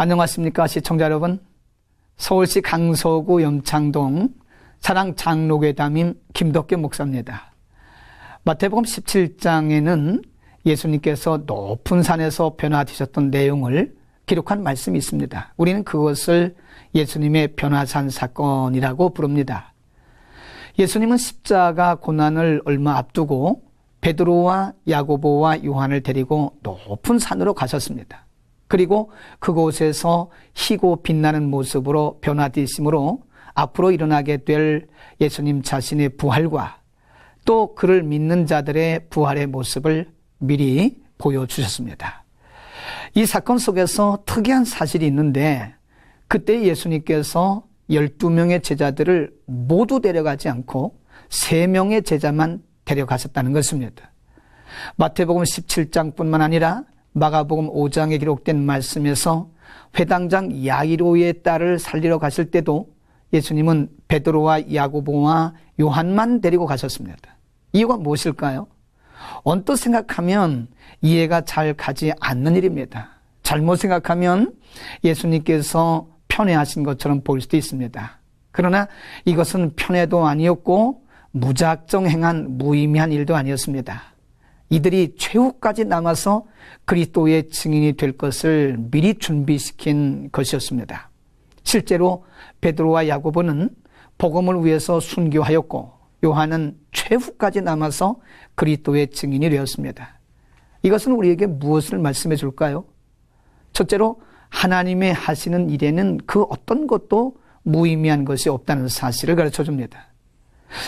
안녕하십니까 시청자 여러분. 서울시 강서구 염창동 사랑 장로교회 담임 김덕규 목사입니다. 마태복음 17장에는 예수님께서 높은 산에서 변화되셨던 내용을 기록한 말씀이 있습니다. 우리는 그것을 예수님의 변화산 사건이라고 부릅니다. 예수님은 십자가 고난을 얼마 앞두고 베드로와 야고보와 요한을 데리고 높은 산으로 가셨습니다. 그리고 그곳에서 희고 빛나는 모습으로 변화되심으로 앞으로 일어나게 될 예수님 자신의 부활과 또 그를 믿는 자들의 부활의 모습을 미리 보여주셨습니다. 이 사건 속에서 특이한 사실이 있는데, 그때 예수님께서 12명의 제자들을 모두 데려가지 않고 3명의 제자만 데려가셨다는 것입니다. 마태복음 17장뿐만 아니라 마가복음 5장에 기록된 말씀에서 회당장 야이로의 딸을 살리러 가실 때도 예수님은 베드로와 야고보와 요한만 데리고 가셨습니다. 이유가 무엇일까요? 언뜻 생각하면 이해가 잘 가지 않는 일입니다. 잘못 생각하면 예수님께서 편애하신 것처럼 보일 수도 있습니다. 그러나 이것은 편애도 아니었고 무작정 행한 무의미한 일도 아니었습니다. 이들이 최후까지 남아서 그리스도의 증인이 될 것을 미리 준비시킨 것이었습니다. 실제로 베드로와 야고보는 복음을 위해서 순교하였고, 요한은 최후까지 남아서 그리스도의 증인이 되었습니다. 이것은 우리에게 무엇을 말씀해 줄까요? 첫째로 하나님의 하시는 일에는 그 어떤 것도 무의미한 것이 없다는 사실을 가르쳐 줍니다.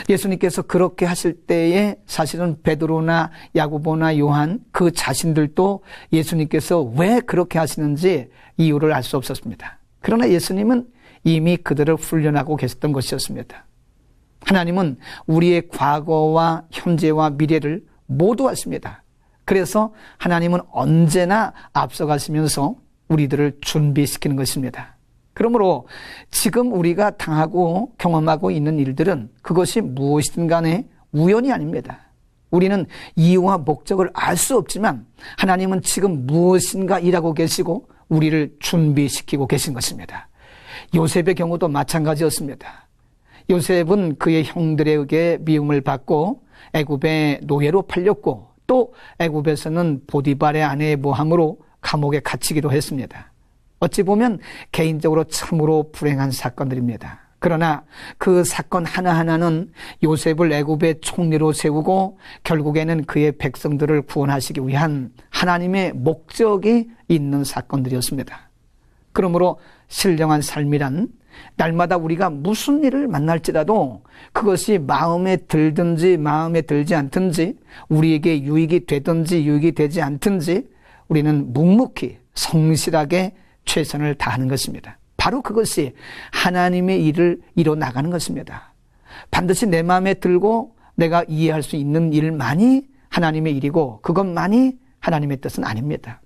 예수님께서 그렇게 하실 때에 사실은 베드로나 야고보나 요한 그 자신들도 예수님께서 왜 그렇게 하시는지 이유를 알 수 없었습니다. 그러나 예수님은 이미 그들을 훈련하고 계셨던 것이었습니다. 하나님은 우리의 과거와 현재와 미래를 모두 아십니다. 그래서 하나님은 언제나 앞서가시면서 우리들을 준비시키는 것입니다. 그러므로 지금 우리가 당하고 경험하고 있는 일들은 그것이 무엇이든 간에 우연이 아닙니다. 우리는 이유와 목적을 알 수 없지만 하나님은 지금 무엇인가 일하고 계시고 우리를 준비시키고 계신 것입니다. 요셉의 경우도 마찬가지였습니다. 요셉은 그의 형들에 의해 미움을 받고 애굽의 노예로 팔렸고, 또 애굽에서는 보디발의 아내의 모함으로 감옥에 갇히기도 했습니다. 어찌 보면 개인적으로 참으로 불행한 사건들입니다. 그러나 그 사건 하나하나는 요셉을 애굽의 총리로 세우고 결국에는 그의 백성들을 구원하시기 위한 하나님의 목적이 있는 사건들이었습니다. 그러므로 신령한 삶이란 날마다 우리가 무슨 일을 만날지라도 그것이 마음에 들든지 마음에 들지 않든지, 우리에게 유익이 되든지 유익이 되지 않든지 우리는 묵묵히 성실하게 최선을 다하는 것입니다. 바로 그것이 하나님의 일을 이뤄나가는 것입니다. 반드시 내 마음에 들고 내가 이해할 수 있는 일만이 하나님의 일이고 그것만이 하나님의 뜻은 아닙니다.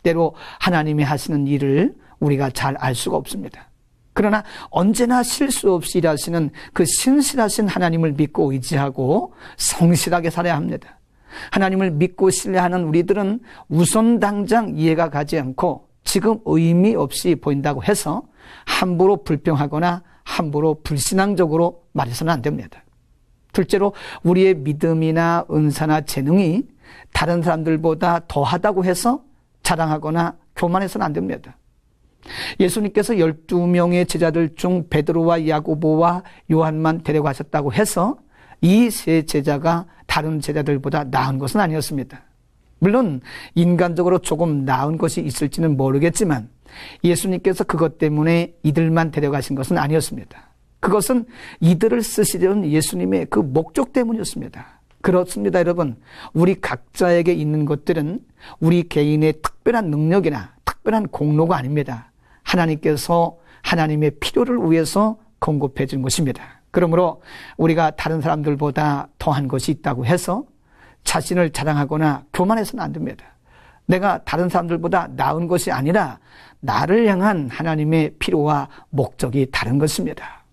때로 하나님이 하시는 일을 우리가 잘 알 수가 없습니다. 그러나 언제나 실수 없이 일하시는 그 신실하신 하나님을 믿고 의지하고 성실하게 살아야 합니다. 하나님을 믿고 신뢰하는 우리들은 우선 당장 이해가 가지 않고 지금 의미 없이 보인다고 해서 함부로 불평하거나 함부로 불신앙적으로 말해서는 안 됩니다. 둘째로 우리의 믿음이나 은사나 재능이 다른 사람들보다 더하다고 해서 자랑하거나 교만해서는 안 됩니다. 예수님께서 12명의 제자들 중 베드로와 야고보와 요한만 데려가셨다고 해서 이 세 제자가 다른 제자들보다 나은 것은 아니었습니다. 물론 인간적으로 조금 나은 것이 있을지는 모르겠지만 예수님께서 그것 때문에 이들만 데려가신 것은 아니었습니다. 그것은 이들을 쓰시려는 예수님의 그 목적 때문이었습니다. 그렇습니다, 여러분. 우리 각자에게 있는 것들은 우리 개인의 특별한 능력이나 특별한 공로가 아닙니다. 하나님께서 하나님의 필요를 위해서 공급해 준 것입니다. 그러므로 우리가 다른 사람들보다 더한 것이 있다고 해서 자신을 자랑하거나 교만해서는 안 됩니다. 내가 다른 사람들보다 나은 것이 아니라 나를 향한 하나님의 필요와 목적이 다른 것입니다.